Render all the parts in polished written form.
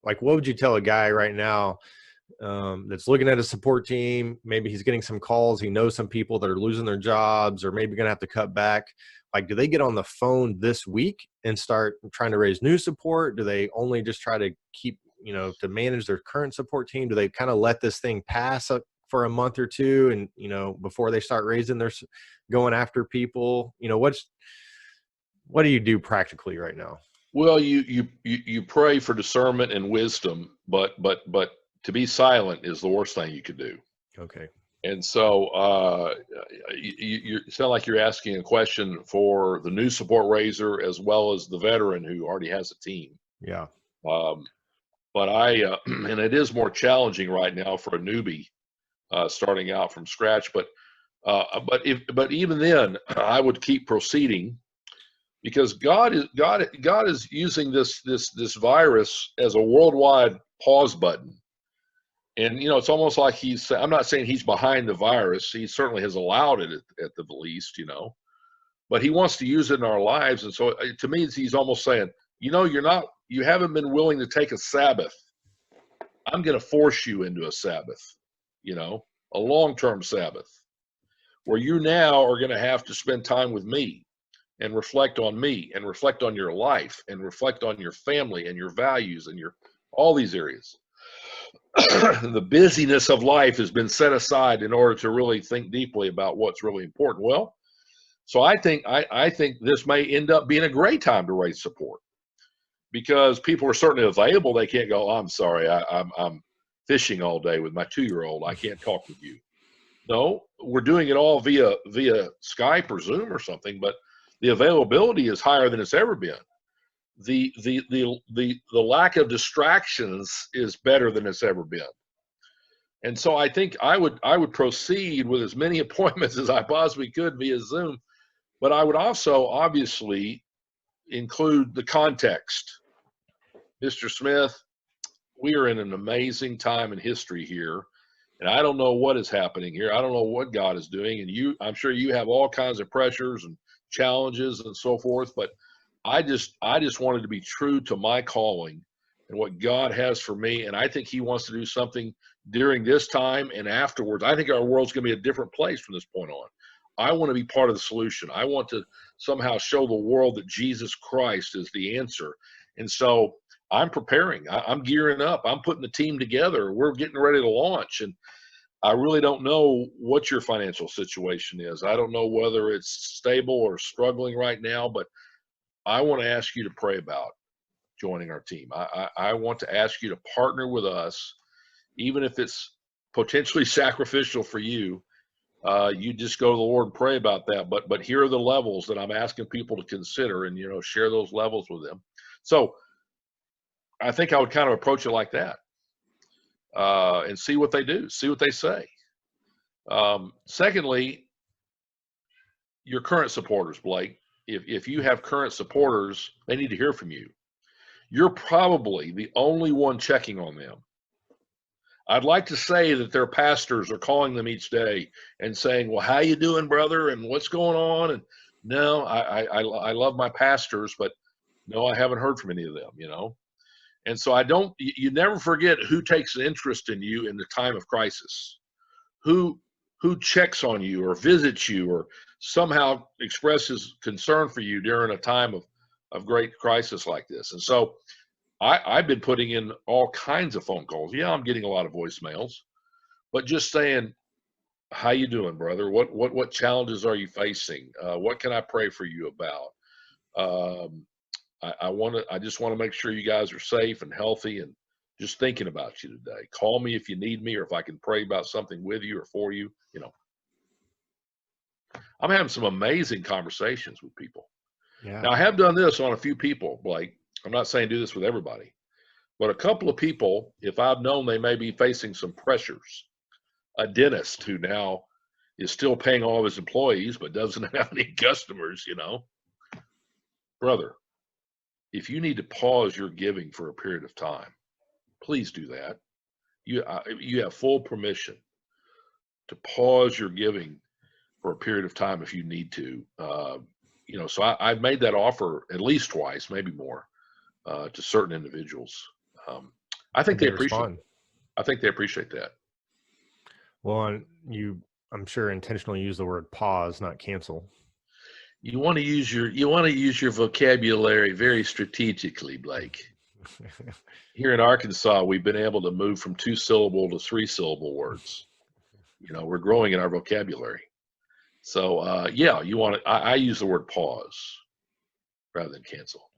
Like, what would you tell a guy right now that's looking at a support team? Maybe he's getting some calls. He knows some people that are losing their jobs or maybe going to have to cut back. Like, do they get on the phone this week and start trying to raise new support? Do they only just try to keep, to manage their current support team? Do they kind of let this thing pass for a month or two and, before they start going after people? What do you do practically right now? Well, you pray for discernment and wisdom, but to be silent is the worst thing you could do. Okay. And so you sound like you're asking a question for the new support raiser as well as the veteran who already has a team. Yeah. But and it is more challenging right now for a newbie starting out from scratch. But even then, I would keep proceeding, because God is using this virus as a worldwide pause button. And it's almost like I'm not saying he's behind the virus. He certainly has allowed it at the least, but he wants to use it in our lives. And so to me, he's almost saying, you haven't been willing to take a Sabbath. I'm going to force you into a Sabbath, a long-term Sabbath, where you now are going to have to spend time with me and reflect on me and reflect on your life and reflect on your family and your values and all these areas. The busyness of life has been set aside in order to really think deeply about what's really important. Well, so I think this may end up being a great time to raise support, because people are certainly available. They can't go, I'm sorry, I'm fishing all day with my 2-year-old. I can't talk with you. No, we're doing it all via Skype or Zoom or something, but the availability is higher than it's ever been. The lack of distractions is better than it's ever been. And so I think I would proceed with as many appointments as I possibly could via Zoom, but I would also obviously include the context. Mr. Smith, we are in an amazing time in history here, and I don't know what is happening here. I don't know what God is doing, and I'm sure you have all kinds of pressures and challenges and so forth, but I just wanted to be true to my calling and what God has for me. And I think he wants to do something during this time and afterwards. I think our world's going to be a different place from this point on. I want to be part of the solution. I want to somehow show the world that Jesus Christ is the answer. And so I'm preparing. I'm gearing up. I'm putting the team together. We're getting ready to launch. And I really don't know what your financial situation is. I don't know whether it's stable or struggling right now, but I want to ask you to pray about joining our team. I want to ask you to partner with us, even if it's potentially sacrificial for you. You just go to the Lord and pray about that. But here are the levels that I'm asking people to consider, and share those levels with them. So I think I would kind of approach it like that, and see what they do, see what they say. Secondly, your current supporters, Blake. If you have current supporters, they need to hear from you. You're probably the only one checking on them. I'd like to say that their pastors are calling them each day and saying, well, how you doing, brother? And what's going on? And no, I love my pastors, but no, I haven't heard from any of them, And so you never forget who takes an interest in you in the time of crisis, who checks on you or visits you or somehow expresses concern for you during a time of great crisis like this. And so I've been putting in all kinds of phone calls. Yeah, I'm getting a lot of voicemails, but just saying, how you doing, brother? What challenges are you facing? What can I pray for you about? I just want to make sure you guys are safe and healthy, and just thinking about you today. Call me if you need me, or if I can pray about something with you or for you. I'm having some amazing conversations with people. Yeah. Now, I have done this on a few people, Blake. I'm not saying do this with everybody, but a couple of people, if I've known they may be facing some pressures, a dentist who now is still paying all of his employees but doesn't have any customers, brother, if you need to pause your giving for a period of time, please do that. You have full permission to pause your giving for a period of time if you need to. So I've made that offer at least twice, maybe more, to certain individuals. I think and they they appreciate. respond. I think they appreciate that. Well, and I'm sure intentionally use the word pause, not cancel. You want to use your vocabulary very strategically, Blake. Here in Arkansas, we've been able to move from 2-syllable to 3-syllable words. We're growing in our vocabulary. So yeah, I use the word pause rather than cancel.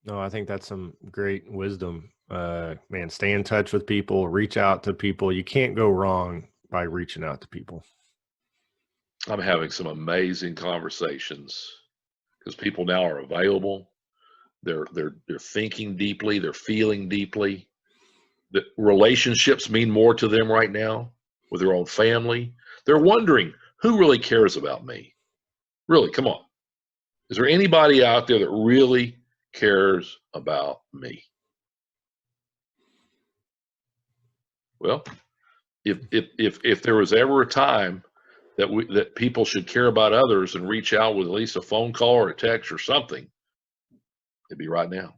No, I think that's some great wisdom. Man, stay in touch with people, reach out to people. You can't go wrong by reaching out to people. I'm having some amazing conversations because people now are available. They're thinking deeply. They're feeling deeply. The relationships mean more to them right now with their own family. They're wondering, who really cares about me? Really, come on. Is there anybody out there that really cares about me? Well, if there was ever a time that people should care about others and reach out with at least a phone call or a text or something, it'd be right now.